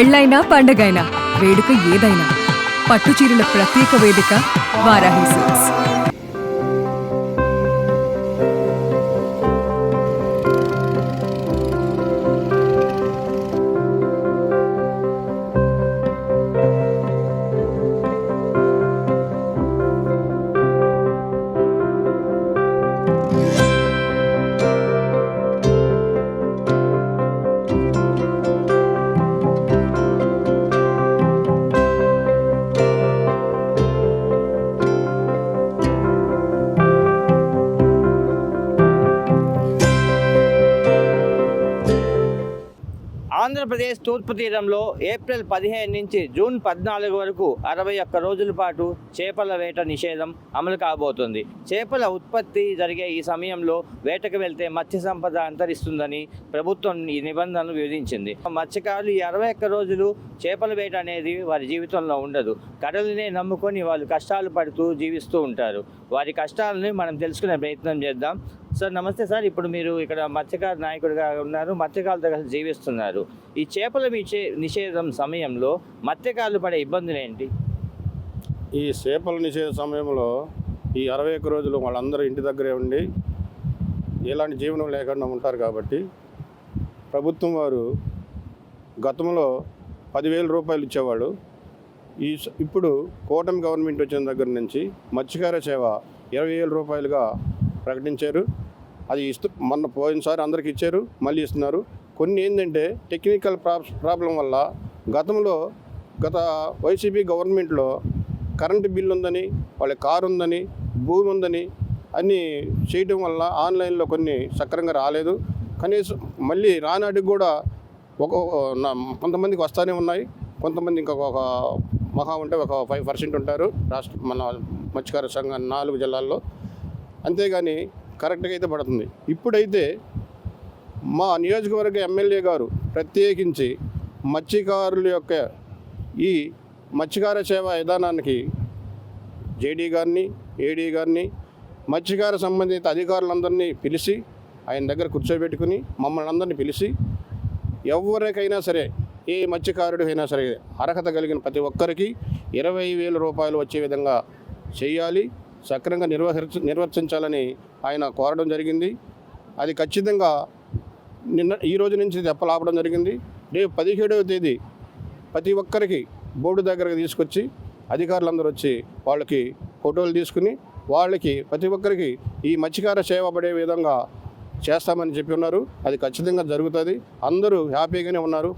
పెళ్ళైనా పండగైనా వేడుక ఏదైనా పట్టుచీరల ప్రత్యేక వేదిక వారాహి సిల్క్స్. ఆంధ్రప్రదేశ్ తూర్పు తీరంలో ఏప్రిల్ 15 నుంచి జూన్ 14 వరకు 61 రోజుల పాటు చేపల వేట నిషేధం అమలు కాబోతుంది. చేపల ఉత్పత్తి జరిగే ఈ సమయంలో వేటకు వెళ్తే మత్స్య సంపద అంతరిస్తుందని ప్రభుత్వం ఈ నిబంధనలు విధించింది. మత్స్యకారులు ఈ 61 రోజులు చేపల వేట అనేది వారి జీవితంలో ఉండదు. కడలినే నమ్ముకొని వాళ్ళు కష్టాలు పడుతూ జీవిస్తూ ఉంటారు. వారి కష్టాలని మనం తెలుసుకునే ప్రయత్నం చేద్దాం. సార్ నమస్తే సార్. ఇప్పుడు మీరు ఇక్కడ మత్స్యకార నాయకుడిగా ఉన్నారు, మత్స్యకారులతో కలిసి జీవిస్తున్నారు. ఈ చేపల నిషేధం సమయంలో మత్స్యకారులు పడే ఇబ్బందులు ఏంటి? ఈ చేపల నిషేధ సమయంలో ఈ 61 రోజులు వాళ్ళందరూ ఇంటి దగ్గరే ఉండి ఎలాంటి జీవనం లేకుండా ఉంటారు కాబట్టి ప్రభుత్వం వారు గతంలో 10,000 రూపాయలు ఇచ్చేవాళ్ళు. ఇప్పుడు కూటమి గవర్నమెంట్ వచ్చిన దగ్గర నుంచి మత్స్యకార సేవ 20,000 రూపాయలుగా ప్రకటించారు. అది మొన్న పోయినసారి అందరికి ఇచ్చారు, మళ్ళీ ఇస్తున్నారు. కొన్ని ఏంటంటే టెక్నికల్ ప్రాబ్లం వల్ల గత వైసీపీ గవర్నమెంట్లో కరెంటు బిల్లు ఉందని, వాళ్ళ కారు ఉందని, భూమి ఉందని అన్నీ చేయడం వల్ల ఆన్లైన్లో కొన్ని సక్రంగా రాలేదు. కనీసం మళ్ళీ రానాటికి కూడా కొంతమందికి వస్తూనే ఉన్నాయి. కొంతమంది ఇంకొక మహా ఉంటే ఒక 5% ఉంటారు మన మత్స్యకార సంఘం 4 జిల్లాల్లో. అంతేగాని కరెక్ట్గా అయితే పడుతుంది. ఇప్పుడైతే మా నియోజకవర్గ ఎమ్మెల్యే గారు ప్రత్యేకించి మత్స్యకారుల యొక్క ఈ మత్స్యకార సేవ విధానానికి జేడీ గారిని, ఏడీ గారిని, మత్స్యకార సంబంధిత అధికారులందరినీ పిలిచి ఆయన దగ్గర కూర్చోబెట్టుకుని మమ్మల్ని అందరినీ పిలిచి ఎవరికైనా సరే, ఏ మత్స్యకారుడు అయినా సరే అర్హత కలిగిన ప్రతి ఒక్కరికి 20,000 రూపాయలు వచ్చే విధంగా చేయాలి, సక్రమంగా నిర్వర్తించాలని ఆయన కోరడం జరిగింది. అది ఖచ్చితంగా ఈ రోజు నుంచి తెప్పలాపడం జరిగింది. రేపు 17వ తేదీ ప్రతి ఒక్కరికి బోర్డు దగ్గరకు తీసుకొచ్చి అధికారులందరూ వచ్చి వాళ్ళకి ఫోటోలు తీసుకుని వాళ్ళకి ప్రతి ఒక్కరికి ఈ మత్స్యకార సేవ పడే విధంగా చేస్తామని చెప్పి ఉన్నారు. అది ఖచ్చితంగా జరుగుతుంది. అందరూ హ్యాపీగానే ఉన్నారు.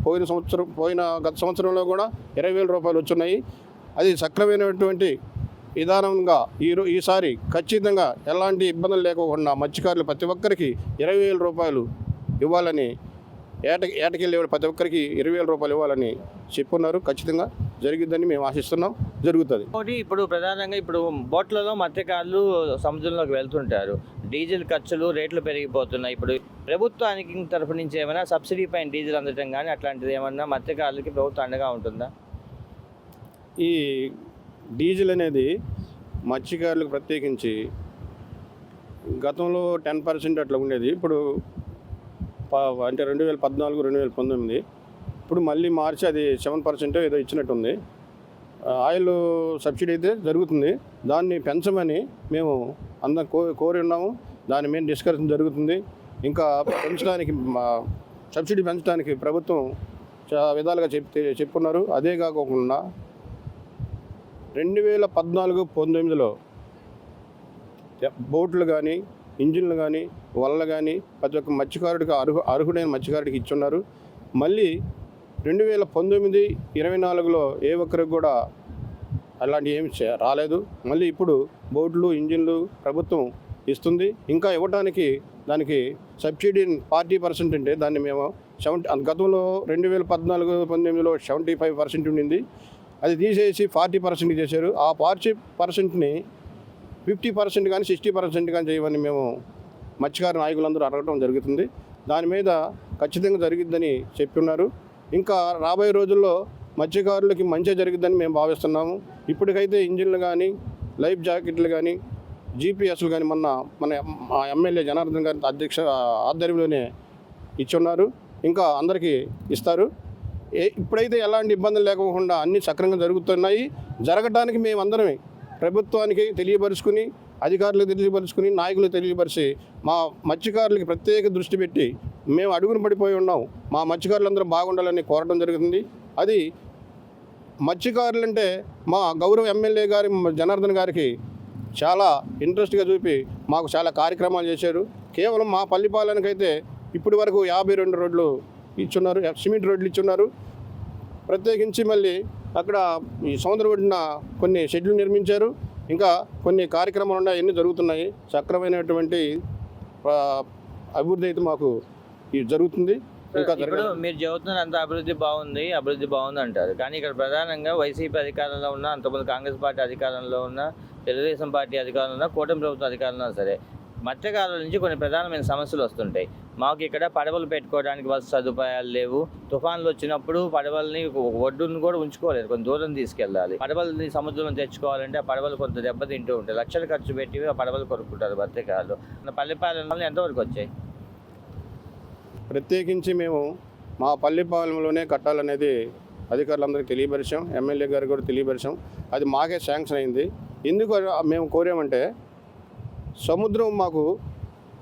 గత సంవత్సరంలో కూడా 20,000 రూపాయలు వచ్చున్నాయి. అది సక్రమైనటువంటి విధానంగా ఈసారి ఖచ్చితంగా ఎలాంటి ఇబ్బందులు లేకుండా మత్స్యకారులు ప్రతి ఒక్కరికి 20,000 రూపాయలు ఇవ్వాలని, ఏటకెళ్ళి ప్రతి ఒక్కరికి 20,000 రూపాయలు ఇవ్వాలని చెప్పున్నారు. ఖచ్చితంగా జరిగిద్దని మేము ఆశిస్తున్నాం. జరుగుతుంది. ఇప్పుడు ప్రధానంగా బోట్లలో మత్స్యకారులు సముద్రంలోకి వెళ్తుంటారు. డీజిల్ ఖర్చులు, రేట్లు పెరిగిపోతున్నాయి. ఇప్పుడు ప్రభుత్వానికి తరఫు నుంచి ఏమైనా సబ్సిడీ పైన డీజిల్ అందటం కానీ అట్లాంటిది ఏమన్నా మత్స్యకారులకి ప్రభుత్వం అండగా ఉంటుందా? ఈ డీజిల్ అనేది మత్స్యకారులకు ప్రత్యేకించి గతంలో 10% అట్లా ఉండేది. ఇప్పుడు అంటే 2014, 2019 ఇప్పుడు మళ్ళీ మార్చి అది 7% ఏదో ఇచ్చినట్టుంది. ఆయిల్ సబ్సిడీ అయితే జరుగుతుంది. దాన్ని పెంచమని మేము అందరం కోరి ఉన్నాము. దాని మీద డిస్కషన్ జరుగుతుంది. ఇంకా పెంచడానికి సబ్సిడీ పెంచడానికి ప్రభుత్వం చాలా విధాలుగా చెప్పున్నారు. అదే కాకుండా 2014-19లో బోట్లు కానీ, ఇంజిన్లు కానీ, వలలు కానీ ప్రతి ఒక్క మత్స్యకారుడికి అర్హుడైన మత్స్యకారుడికి ఇచ్చున్నారు. మళ్ళీ 2019-24లో ఏ ఒక్కరికి కూడా అలాంటి ఏమి రాలేదు. మళ్ళీ ఇప్పుడు బోట్లు, ఇంజిన్లు ప్రభుత్వం ఇస్తుంది. ఇంకా ఇవ్వడానికి దానికి సబ్సిడీ 40% ఉంటే దాన్ని మేము గతంలో 2014-19లో 75% ఉండింది. అది తీసేసి 40% చేశారు. ఆ 40%ని 50% కానీ 60% కానీ చేయమని మేము మత్స్యకార నాయకులందరూ అడగడం జరుగుతుంది. దాని మీద ఖచ్చితంగా జరిగిద్దని చెప్పున్నారు. ఇంకా రాబోయే రోజుల్లో మత్స్యకారులకి మంచిగా జరిగిద్దని మేము భావిస్తున్నాము. ఇప్పటికైతే ఇంజిన్లు కానీ, లైఫ్ జాకెట్లు కానీ, జీపీఎస్లు కానీ మన ఎమ్మెల్యే జనార్దన్ గారి ఆధ్వర్యంలోనే ఇచ్చున్నారు. ఇంకా అందరికీ ఇస్తారు. ఇప్పుడైతే ఎలాంటి ఇబ్బందులు లేకుండా అన్నీ సక్రమంగా జరుగుతున్నాయి. జరగడానికి మేమందరమే ప్రభుత్వానికి తెలియపరుచుకుని, అధికారులకు తెలియపరుచుకుని, నాయకులకు తెలియపరిచి మా మత్స్యకారులకి ప్రత్యేక దృష్టి పెట్టి మేము అడుగున పడిపోయి ఉన్నాం. మా మత్స్యకారులందరూ బాగుండాలని కోరడం జరుగుతుంది. అది మత్స్యకారులంటే మా గౌరవ ఎమ్మెల్యే గారి జనార్దన్ గారికి చాలా ఇంట్రెస్ట్గా చూపి మాకు చాలా కార్యక్రమాలు చేశారు. కేవలం మా పల్లిపాలెనికైతే ఇప్పటి వరకు 52 రోడ్లు ఇచ్చున్నారు, సిమెంట్ రోడ్లు ఇచ్చున్నారు. ప్రత్యేకించి మళ్ళీ అక్కడ ఈ సముద్రం ఒడ్డున కొన్ని షెడ్లు నిర్మించారు. ఇంకా కొన్ని కార్యక్రమాలు ఉన్నాయి, అన్నీ జరుగుతున్నాయి. సక్రమైనటువంటి అభివృద్ధి అయితే మాకు ఇది జరుగుతుంది. ఇంకా ఇప్పుడు మీరు చెబుతున్నారు అంత అభివృద్ధి బాగుంది అంటారు. కానీ ఇక్కడ ప్రధానంగా వైసీపీ అధికారంలో ఉన్న, అంతకుముందు కాంగ్రెస్ పార్టీ అధికారంలో ఉన్న, తెలుగుదేశం పార్టీ అధికారంలో ఉన్న, కూటమి ప్రభుత్వం అధికారంలో సరే మత్స్యకారుల నుంచి కొన్ని ప్రధానమైన సమస్యలు వస్తుంటాయి. మాకు ఇక్కడ పడవలు పెట్టుకోవడానికి బస్సు సదుపాయాలు లేవు. తుఫాన్లు వచ్చినప్పుడు పడవల్ని ఒడ్డును కూడా ఉంచుకోలేదు, కొంత దూరం తీసుకెళ్ళాలి. పడవల్ని సముద్రంలో తెచ్చుకోవాలంటే ఆ పడవలు కొంత దెబ్బతింటూ ఉంటాయి. లక్షలు ఖర్చు పెట్టి ఆ పడవలు కొనుక్కుంటారు మత్స్యకారులు. పల్లెపాలెంలో ఎంతవరకు వచ్చాయి? ప్రత్యేకించి మేము మా పల్లిపాలెంలోనే కట్టాలనేది అధికారులందరికీ తెలియపరిచాం, ఎమ్మెల్యే గారు కూడా తెలియపరిచాం. అది మాకే శాంక్షన్ అయింది. ఎందుకు మేము కోరామంటే సముద్రం మాకు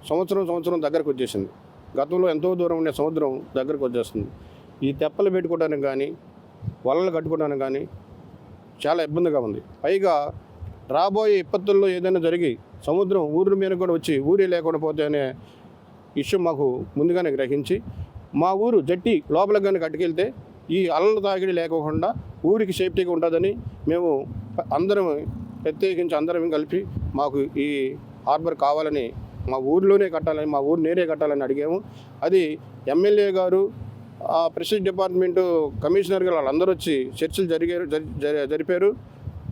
సంవత్సరం దగ్గరకు వచ్చేసింది. గతంలో ఎంతో దూరం ఉండే సముద్రం దగ్గరకు వచ్చేస్తుంది. ఈ తెప్పలు పెట్టుకోవడానికి కానీ, వలలు కట్టుకోవడానికి కానీ చాలా ఇబ్బందిగా ఉంది. పైగా రాబోయే విపత్తుల్లో ఏదైనా జరిగి సముద్రం ఊరి మీద కూడా వచ్చి ఊరే లేకుండా పోతే అనే విషయం మాకు ముందుగానే గ్రహించి మా ఊరు జట్టి లోపలికి కానీ కట్టుకెళ్తే ఈ అల్లల తాగిడి లేకుండా ఊరికి సేఫ్టీగా ఉంటుందని మేము అందరం ప్రత్యేకించి అందరం కలిపి మాకు ఈ హార్బర్ కావాలని, మా ఊరిలోనే కట్టాలని, మా ఊరు నేరే కట్టాలని అడిగాము. అది ఎమ్మెల్యే గారు, ప్రెసిడెంట్ డిపార్ట్మెంటు కమిషనర్ గారు వాళ్ళందరూ వచ్చి చర్చలు జరిపారు.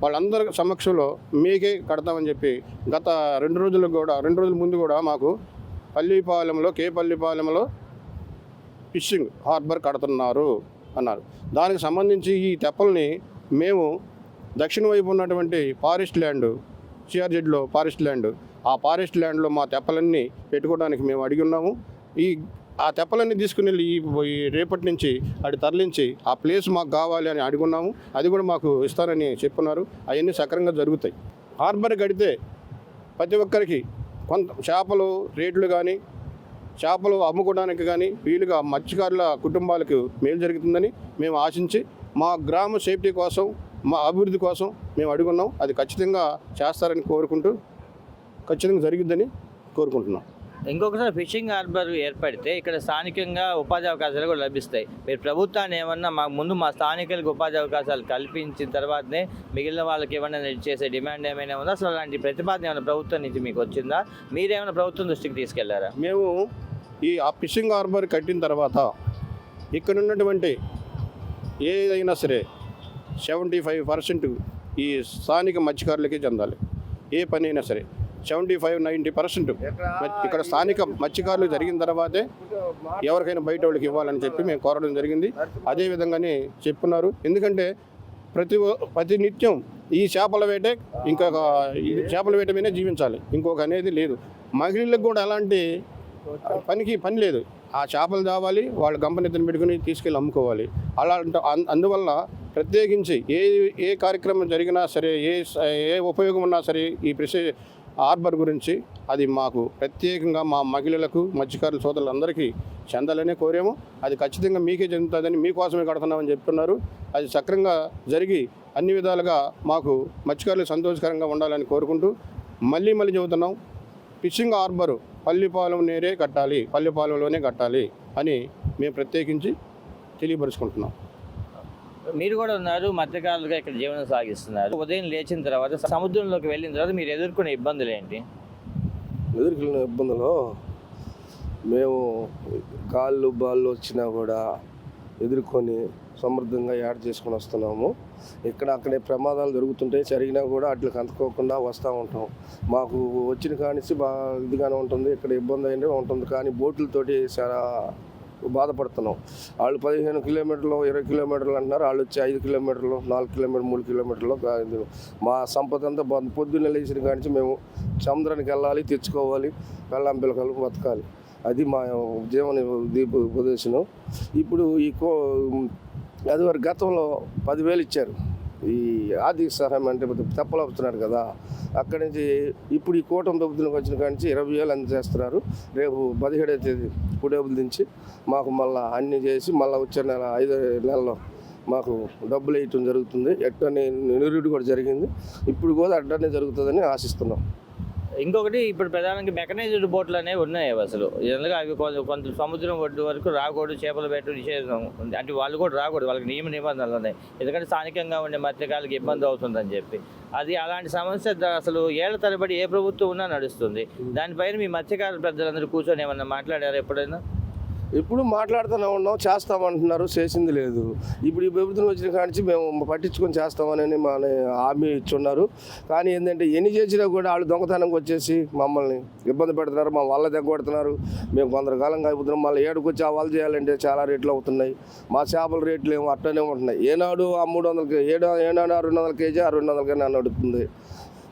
వాళ్ళందరి సమక్షంలో మీకే కడతామని చెప్పి గత 2 రోజుల ముందు కూడా మాకు పల్లిపాలెంలో ఫిషింగ్ హార్బర్ కడుతున్నారు అన్నారు. దానికి సంబంధించి ఈ తెప్పల్ని మేము దక్షిణ వైపు ఉన్నటువంటి ఫారెస్ట్ ల్యాండ్, సిఆర్జెడ్లో ఫారెస్ట్ ల్యాండ్, ఆ ఫారెస్ట్ ల్యాండ్లో మా తెప్పలన్నీ పెట్టుకోవడానికి మేము అడిగి ఉన్నాము. ఆ తెప్పలన్నీ తీసుకుని వెళ్ళి ఈ రేపటి నుంచి అటు తరలించి ఆ ప్లేస్ మాకు కావాలి అని అడుగున్నాము. అది కూడా మాకు ఇస్తారని చెప్పున్నారు. అవన్నీ సక్రమంగా జరుగుతాయి. హార్బర్ కడితే ప్రతి ఒక్కరికి కొంత చేపలు రేట్లు కానీ, చేపలు అమ్ముకోవడానికి కానీ వీలుగా మత్స్యకారుల కుటుంబాలకు మేలు జరుగుతుందని మేము ఆశించి మా గ్రామ సేఫ్టీ కోసం, మా అభివృద్ధి కోసం మేము అడుగున్నాం. అది ఖచ్చితంగా చేస్తారని కోరుకుంటూ ఖచ్చితంగా జరిగిద్దని కోరుకుంటున్నాం. ఇంకొకసారి ఫిషింగ్ హార్బర్ ఏర్పడితే ఇక్కడ స్థానికంగా ఉపాధి అవకాశాలు కూడా లభిస్తాయి. మీరు ప్రభుత్వాన్ని ఏమన్నా మా స్థానికులకు ఉపాధి అవకాశాలు కల్పించిన తర్వాతనే మిగిలిన వాళ్ళకి ఏమన్నా చేసే డిమాండ్ ఏమైనా ఉందా? అసలు అలాంటి ప్రతిపాదన ఏమైనా ప్రభుత్వం నుంచి మీకు వచ్చిందా? మీరేమైనా ప్రభుత్వం దృష్టికి తీసుకెళ్లారా? మేము ఆ ఫిషింగ్ హార్బర్ కట్టిన తర్వాత ఇక్కడ ఉన్నటువంటి ఏదైనా సరే 75% ఈ స్థానిక మత్స్యకారులకే చెందాలి. ఏ పని అయినా సరే 75-90% ఇక్కడ స్థానిక మత్స్యకారులు జరిగిన తర్వాతే ఎవరికైనా బయట వాళ్ళకి ఇవ్వాలని చెప్పి మేము కోరడం జరిగింది. అదేవిధంగానే చెప్పున్నారు. ఎందుకంటే ప్రతి నిత్యం ఈ చేపల వేటే చేపల వేట మీదే జీవించాలి, ఇంకొక అనేది లేదు. మహిళలకు కూడా అలాంటి పని లేదు. ఆ చేపలు తేవాలి, వాళ్ళు గంపనెత్తని పెట్టుకుని తీసుకెళ్ళి అమ్ముకోవాలి. అందువల్ల ప్రత్యేకించి ఏ కార్యక్రమం జరిగినా సరే, ఏ ఉపయోగం ఉన్నా సరే ఈ హార్బర్ గురించి అది మాకు ప్రత్యేకంగా మా మహిళలకు, మత్స్యకారుల సోదరులందరికీ చెందాలనే కోరాము. అది ఖచ్చితంగా మీకే చెందుతుందని, మీకోసమే కడుతున్నామని చెప్తున్నారు. అది సక్రంగా జరిగి అన్ని విధాలుగా మాకు మత్స్యకారులు సంతోషకరంగా ఉండాలని కోరుకుంటూ మళ్ళీ చెబుతున్నాం, ఫిషింగ్ హార్బరు పల్లిపాలెంలోనే కట్టాలి అని మేము ప్రత్యేకించి తెలియపరుచుకుంటున్నాం. మీరు కూడా ఉన్నారు, మత్స్యకారులుగా ఇక్కడ జీవనం సాగిస్తున్నారు. ఉదయం లేచిన తర్వాత సముద్రంలోకి వెళ్ళిన తర్వాత మీరు ఎదుర్కొనే ఇబ్బందులు ఏంటి? ఎదుర్కొనే ఇబ్బందులు మేము బాళ్ళు వచ్చినా కూడా ఎదుర్కొని సమృద్ధంగా యాడ్ చేసుకొని వస్తున్నాము. అక్కడే ప్రమాదాలు జరుగుతుంటాయి, జరిగినా కూడా అట్లకి అందుకోకుండా వస్తూ ఉంటాం. మాకు వచ్చిన కానిసి బాగా ఇదిగానే ఉంటుంది, ఇక్కడ ఇబ్బంది అయినా ఉంటుంది. కానీ బోట్లతోటి చాలా బాధపడుతున్నాం. వాళ్ళు 15 కిలోమీటర్లు 20 కిలోమీటర్లు అంటున్నారు, వాళ్ళు వచ్చి 5 కిలోమీటర్లు 4 కిలోమీటర్లు 3 కిలోమీటర్లు. మా సంపద అంతా పొద్దున్న లేచిన కానించి మేము సముద్రానికి వెళ్ళాలి, తెచ్చుకోవాలి, పెళ్ళాం పిల్లకలు బతకాలి. అది మా జీవన ఉపదేశం. ఇప్పుడు ఈ అది వారి గతంలో 10,000 ఇచ్చారు. ఈ ఆర్థిక సహాయం అంటే తెప్పలు అవుతున్నారు కదా, అక్కడి నుంచి ఇప్పుడు ఈ కూటమి ప్రభుత్వంకి వచ్చిన కాడి నుంచి 20,000 అందజేస్తున్నారు. రేపు 17వ తేదీ కుడేబులు దించి మాకు మళ్ళీ అన్నీ చేసి మళ్ళీ వచ్చే నెల 5 నెలల్లో మాకు డబ్బులు వేయటం జరుగుతుంది. ఎట్టని నిరుడు కూడా జరిగింది, ఇప్పుడు కూడా అట్టనే జరుగుతుందని ఆశిస్తున్నాం. ఇంకొకటి ఇప్పుడు ప్రధానంగా మెకనైజ్డ్ బోట్లు అనేవి ఉన్నాయి అసలు జనరల్గా అవి కొంత సముద్రం ఒడ్డు వరకు రాకూడదు, చేపలు పెట్టు నిషేధం ఉంది. అంటే వాళ్ళు కూడా రాకూడదు, వాళ్ళకి నిబంధనలు ఉన్నాయి. ఎందుకంటే స్థానికంగా ఉండే మత్స్యకారులకు ఇబ్బంది అవుతుందని చెప్పి అది అలాంటి సమస్య అసలు ఏళ్ల తరబడి ఏ ప్రభుత్వం ఉన్నా నడుస్తుంది. దానిపైన మీ మత్స్యకారుల పెద్దలందరూ కూర్చొని ఏమన్నా మాట్లాడారు ఎప్పుడైనా? ఇప్పుడు మాట్లాడుతూనే ఉన్నాం, చేస్తామంటున్నారు, చేసింది లేదు. ఇప్పుడు ఈ ప్రభుత్వం వచ్చిన కానించి మేము పట్టించుకొని చేస్తామని మన హామీ ఇచ్చున్నారు. కానీ ఏంటంటే ఎన్ని చేసినా కూడా వాళ్ళు దొంగతనంగా వచ్చేసి మమ్మల్ని ఇబ్బంది పెడుతున్నారు, మా వల్ల దగ్గొడుతున్నారు. మేము కొందరకాలంగా అయిపోతున్నాం, మళ్ళీ ఏడుకు వచ్చి ఆ వాళ్ళు చేయాలంటే చాలా రేట్లు అవుతున్నాయి. మా చేపల రేట్లు ఏమో అట్టనే ఉంటున్నాయి. ఏనాడు ఆ 300 ఏనాడు 200 కేజీ 200 కన్నా నడుస్తుంది.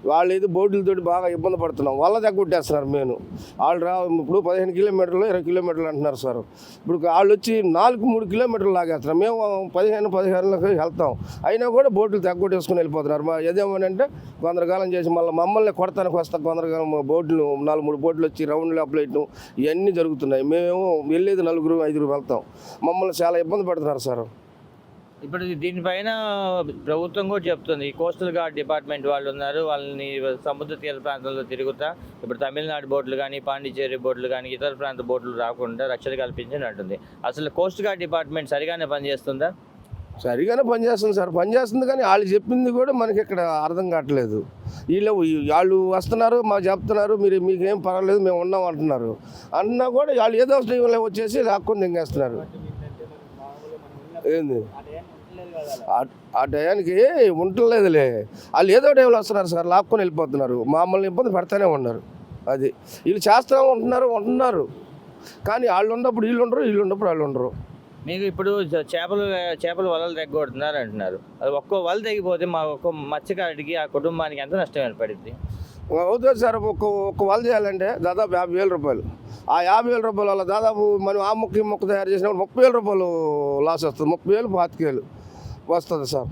వాళ్ళు ఇది బోట్లతోటి బాగా ఇబ్బంది పడుతున్నాం, వాళ్ళ దగ్గొట్టేస్తున్నారు. మేము వాళ్ళు ఇప్పుడు 15 కిలోమీటర్లు 20 కిలోమీటర్లు అంటున్నారు సార్. ఇప్పుడు వాళ్ళు వచ్చి 3 కిలోమీటర్లు లాగేస్తున్నారు. మేము 15-16 వెళ్తాం, అయినా కూడా బోట్లు తగ్గొట్టేసుకుని వెళ్ళిపోతున్నారు. మా ఏదేమోనంటే కొందరకాలం చేసి మళ్ళీ మమ్మల్ని కొడతానికి వస్తాం. కొందరకాలం బోట్లు 2-3 బోట్లు వచ్చి రౌండ్లు అప్లైట్ ఇవన్నీ జరుగుతున్నాయి. మేము వెళ్ళేది 4-5 వెళ్తాం, మమ్మల్ని చాలా ఇబ్బంది పెడుతున్నారు సార్. ఇప్పుడు దీనిపైన ప్రభుత్వం కూడా చెప్తుంది, కోస్టల్ గార్డ్ డిపార్ట్మెంట్ వాళ్ళు ఉన్నారు, వాళ్ళని సముద్ర తీర ప్రాంతాల్లో తిరుగుతా ఇప్పుడు తమిళనాడు బోట్లు కానీ పాండిచేరి బోట్లు కానీ ఇతర ప్రాంత బోట్లు రాకుండా రక్షణ కల్పించని అంటుంది. అసలు కోస్ట్ గార్డ్ డిపార్ట్మెంట్ సరిగానే పనిచేస్తుందా? సరిగానే పనిచేస్తుంది సార్, పనిచేస్తుంది. కానీ వాళ్ళు చెప్పింది కూడా మనకి ఇక్కడ అర్థం కావట్లేదు. వాళ్ళు వస్తున్నారు, మాకు చెప్తున్నారు మీకేం పర్వాలేదు మేము ఉన్నాం అంటున్నారు. అన్నా కూడా వాళ్ళు ఏదో టైంలో వచ్చేసి లాక్కొని దింగేస్తున్నారు. ఏంది ఆ టయానికి ఉండలేదులే, వాళ్ళు ఏదో టైంలో వస్తున్నారు సార్, లాక్కొని వెళ్ళిపోతున్నారు, మమ్మల్ని ఇబ్బంది పెడతానే ఉన్నారు. అది వీళ్ళు చేస్తూ ఉంటున్నారు. కానీ వాళ్ళు ఉన్నప్పుడు వీళ్ళు ఉండరు, వీళ్ళు ఉన్నప్పుడు వాళ్ళు ఉండరు. మీకు ఇప్పుడు చేపలు వలలు తెగొడుతున్నారు అంటున్నారు. అది ఒక్కో వల తెగిపోతే మా ఒక్క మత్స్యకారుడికి ఆ కుటుంబానికి ఎంత నష్టం ఏర్పడింది? అవుతుంది సార్. ఒక్క వల చేయాలంటే దాదాపు 50,000 రూపాయలు. ఆ 50,000 రూపాయల వల్ల దాదాపు మనం ఆ మొక్క తయారు చేసినప్పుడు 30,000 రూపాయలు లాస్ వస్తుంది. 30,000 25,000 వస్తుంది సార్.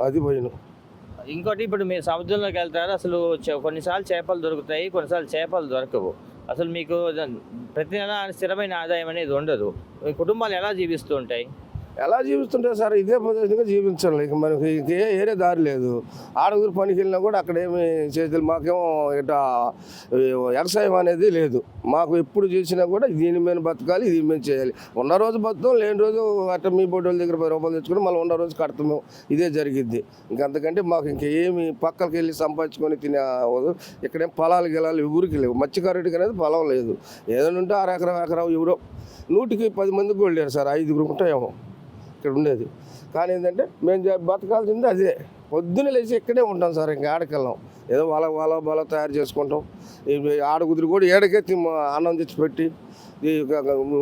అది పోయిన. ఇంకోటి ఇప్పుడు మీరు సముద్రంలోకి వెళ్తారు, అసలు కొన్నిసార్లు చేపలు దొరుకుతాయి, కొన్నిసార్లు చేపలు దొరకవు. అసలు మీకు ప్రతి నెల స్థిరమైన ఆదాయం అనేది ఉండదు. మీ కుటుంబాలు ఎలా జీవిస్తూ ఉంటాయి? ఎలా జీవిస్తుంటే సార్ ఇదే పద్ధతిగా జీవించాలి. ఇక మనకి ఏరే దారి లేదు. ఆడగురు పనికి వెళ్ళినా కూడా అక్కడ ఏమి చేతులు మాకేమో ఇట్లా వ్యవసాయం అనేది లేదు. మాకు ఎప్పుడు చేసినా కూడా దీని మీద బతకాలి, ఇది మేము చేయాలి. ఉన్న రోజు బతుకుతాం, లేని రోజు అట్లా మీ బోటోళ్ళ దగ్గర 10 రూపాయలు తెచ్చుకుని మళ్ళీ ఉన్న రోజు కడతాము. ఇదే జరిగిద్ది. ఇంకంతకంటే మాకు ఇంకేమి పక్కకి వెళ్ళి సంపాదించుకొని తినే ఇక్కడేం పొలాలు గిలాలు ఊరికి లేవు. మత్స్యకారుడికి అనేది పొలం లేదు. ఏదైనా ఉంటే 1 ఎకరం ఎవరో 100కి 10 మందికి కూడా లేరు సార్, 5 ఉంటాయేమో ఇక్కడ ఉండేది. కానీ ఏంటంటే మేము బతకాల్సింది అదే. పొద్దున్న లేచి ఇక్కడే ఉంటాం సార్, ఇంకా ఆడకెళ్ళాం. ఏదో వాళ్ళ తయారు చేసుకుంటాం. ఆడకుదురు కూడా ఏడకెత్తి అన్నం తెచ్చి పెట్టి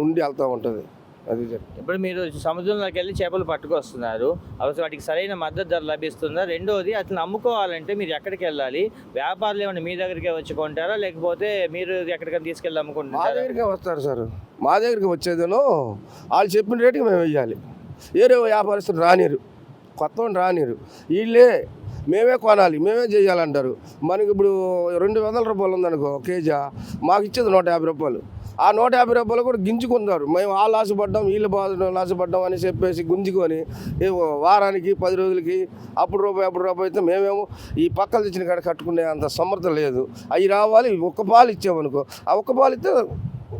ఉండి వెళ్తూ ఉంటుంది. అది ఇప్పుడు మీరు సముద్రంలోకి వెళ్ళి చేపలు పట్టుకొస్తున్నారు, అసలు వాటికి సరైన మద్దతు ధర లభిస్తుందా? రెండోది అతను అమ్ముకోవాలంటే మీరు ఎక్కడికి వెళ్ళాలి? వ్యాపారులు ఏమైనా మీ దగ్గరికే వచ్చి కొంటారా, లేకపోతే మీరు ఎక్కడికైనా తీసుకెళ్ళి అమ్ముకుంటారా? మా దగ్గరికే వస్తారు సార్. మా దగ్గరికి వచ్చేదేనో వాళ్ళు చెప్పిన రేటుకి మేము వెయ్యాలి. ఏరే వ్యాపారస్తులు రానిరు, కొత్త రానిరు. వీళ్ళే మేమే కొనాలి, మేమే చేయాలంటారు. మనకి ఇప్పుడు 200 రూపాయలు ఉందనుకో కేజీ, మాకు ఇచ్చేది 150 రూపాయలు. ఆ 150 రూపాయలు కూడా గింజుకుంటారు. మేము వాళ్ళు ఆశపడ్డాం, వీళ్ళు ఆశపడ్డాం అని చెప్పేసి గుంజుకొని వారానికి 10 రోజులకి అప్పుడు రూపాయి అయితే మేమేమో ఈ పక్కలు తెచ్చిన కాడ కట్టుకునే అంత సమర్థ లేదు. అవి రావాలి. ఒక్క పాలు ఇచ్చామనుకో, ఆ ఒక్క పాలు ఇస్తే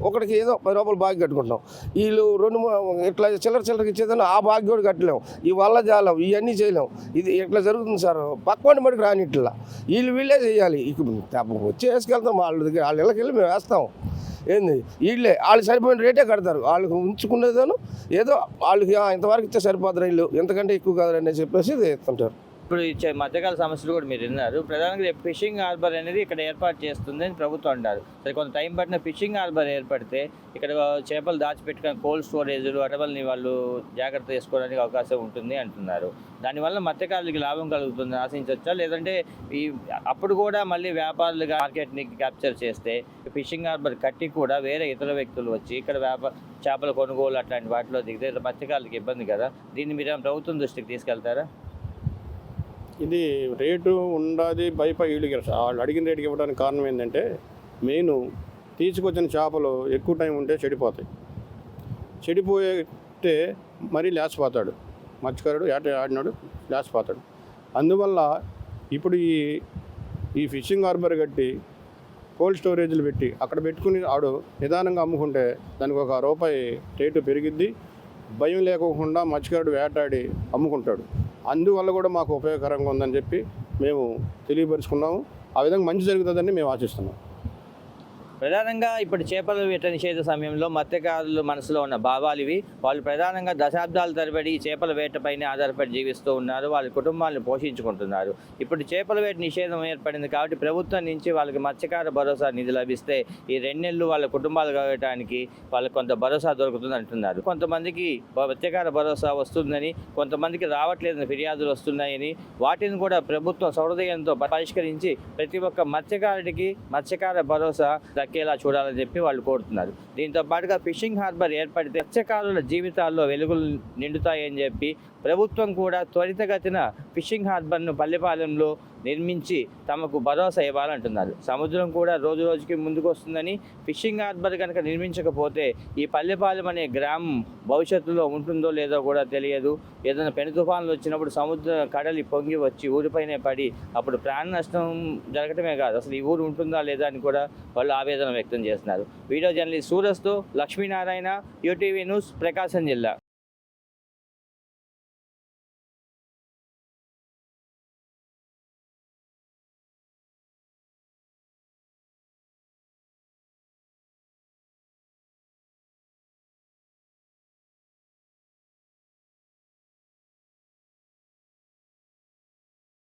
ఒకటికి ఏదో 10 రూపాయలు బాగా కట్టుకుంటాం. వీళ్ళు 2-3 ఇట్లా చిల్లరకి ఇచ్చేదాన్ని ఆ బాగా కూడా కట్టలేము. ఈ వల్ల జాలం ఇవన్నీ చేయలేము. ఇది ఇట్లా జరుగుతుంది సార్. పక్కన మటుకు రాని ఇట్లా వీళ్ళే చేయాలి. ఇక వచ్చి వేసుకెళ్తాం వాళ్ళ దగ్గర, వాళ్ళ ఇళ్ళకి వెళ్ళి మేము వేస్తాం. ఏంది వీళ్ళే వాళ్ళు సరిపోయిన రేటే కడతారు. వాళ్ళకి ఉంచుకునేదాను ఏదో వాళ్ళకి ఇంతవరకు ఇస్తే సరిపోతారు, ఇల్లు ఎంతకంటే ఎక్కువ కాదని చెప్పేసి ఇది ఇస్తుంటారు. ఇప్పుడు ఇచ్చే మధ్యకాల సమస్యలు కూడా మీరు విన్నారు. ప్రధానంగా రేపు ఫిషింగ్ హార్బర్ అనేది ఇక్కడ ఏర్పాటు చేస్తుందని ప్రభుత్వం అంటారు. సరే, కొంత టైం పట్టిన ఫిషింగ్ హార్బర్ ఏర్పడితే ఇక్కడ చేపలు దాచిపెట్టుకుని కోల్డ్ స్టోరేజ్లు అడవుల్ని వాళ్ళు జాగ్రత్త చేసుకోవడానికి అవకాశం ఉంటుంది అంటున్నారు. దానివల్ల మత్స్యకారులకి లాభం కలుగుతుంది ఆశించవచ్చా, లేదంటే ఈ అప్పుడు కూడా మళ్ళీ వ్యాపారులుగా మార్కెట్ని క్యాప్చర్ చేస్తే ఫిషింగ్ హార్బర్ కట్టి కూడా వేరే ఇతర వ్యక్తులు వచ్చి ఇక్కడ చేపల కొనుగోలు అట్లాంటి వాటిలో దిగితే మత్స్యకారులకి ఇబ్బంది కదా? దీన్ని మీరు ప్రభుత్వం దృష్టికి తీసుకెళ్తారా? ఇది రేటు ఉండాది వీళ్ళకి వాళ్ళు అడిగిన రేటుకి ఇవ్వడానికి కారణం ఏంటంటే మెయిన్ తీసుకొచ్చిన చేపలు ఎక్కువ టైం ఉంటే చెడిపోతే మరీ లేచిపోతాడు మత్స్యకారుడు, ఆడినాడు లేచిపోతాడు. అందువల్ల ఇప్పుడు ఈ ఫిషింగ్ హార్బర్ కట్టి కోల్డ్ స్టోరేజ్లు పెట్టి అక్కడ పెట్టుకుని ఆడు నిదానంగా అమ్ముకుంటే దానికి ₹1 రేటు పెరిగిద్ది. భయం లేకోకుండా మత్స్యకారుడు వేటాడి అమ్ముకుంటాడు. అందువల్ల కూడా మాకు ఉపయోగకరంగా ఉందని చెప్పి మేము తెలియపరుచుకున్నాము. ఆ విధంగా మంచి జరుగుతుందని మేము ఆశిస్తున్నాం. ప్రధానంగా ఇప్పుడు చేపల వేట నిషేధ సమయంలో మత్స్యకారుల మనసులో ఉన్న భావాలు ఇవి. వాళ్ళు ప్రధానంగా దశాబ్దాల తరబడి ఈ చేపల వేటపైనే ఆధారపడి జీవిస్తూ ఉన్నారు, వాళ్ళ కుటుంబాలను పోషించుకుంటున్నారు. ఇప్పుడు చేపల వేట నిషేధం ఏర్పడింది కాబట్టి ప్రభుత్వం నుంచి వాళ్ళకి మత్స్యకార భరోసా నిధి లభిస్తే ఈ 2 నెలలు వాళ్ళ కుటుంబాలు కావడానికి వాళ్ళకి కొంత భరోసా దొరుకుతుంది అంటున్నారు. కొంతమందికి మత్స్యకార భరోసా వస్తుందని, కొంతమందికి రావట్లేదని ఫిర్యాదులు వస్తున్నాయని, వాటిని కూడా ప్రభుత్వం సహృదయంతో పరిష్కరించి ప్రతి ఒక్క మత్స్యకారుడికి మత్స్యకార భరోసా దక్కేలా చూడాలని చెప్పి వాళ్ళు కోరుతున్నారు. దీంతో పాటుగా ఫిషింగ్ హార్బర్ ఏర్పడితే మత్స్యకారుల జీవితాల్లో వెలుగులు నిండుతాయని చెప్పి ప్రభుత్వం కూడా త్వరితగతిన ఫిషింగ్ హార్బర్ను పల్లెపాలెంలో నిర్మించి తమకు భరోసా ఇవ్వాలంటున్నారు. సముద్రం కూడా రోజు రోజుకి ముందుకు వస్తుందని, ఫిషింగ్ హార్బర్ కనుక నిర్మించకపోతే ఈ పల్లెపాలెం అనే గ్రామం భవిష్యత్తులో ఉంటుందో లేదో కూడా తెలియదు. ఏదైనా పెను తుఫాన్లు వచ్చినప్పుడు సముద్ర కడలి పొంగి వచ్చి ఊరిపైనే పడి అప్పుడు ప్రాణ నష్టం జరగటమే కాదు, అసలు ఈ ఊరు ఉంటుందా లేదా అని కూడా వాళ్ళు ఆవేదన వ్యక్తం చేస్తున్నారు. వీడియో జర్నలిస్ట్ సూరజ్తో లక్ష్మీనారాయణ, యూటీవీ న్యూస్, ప్రకాశం జిల్లా.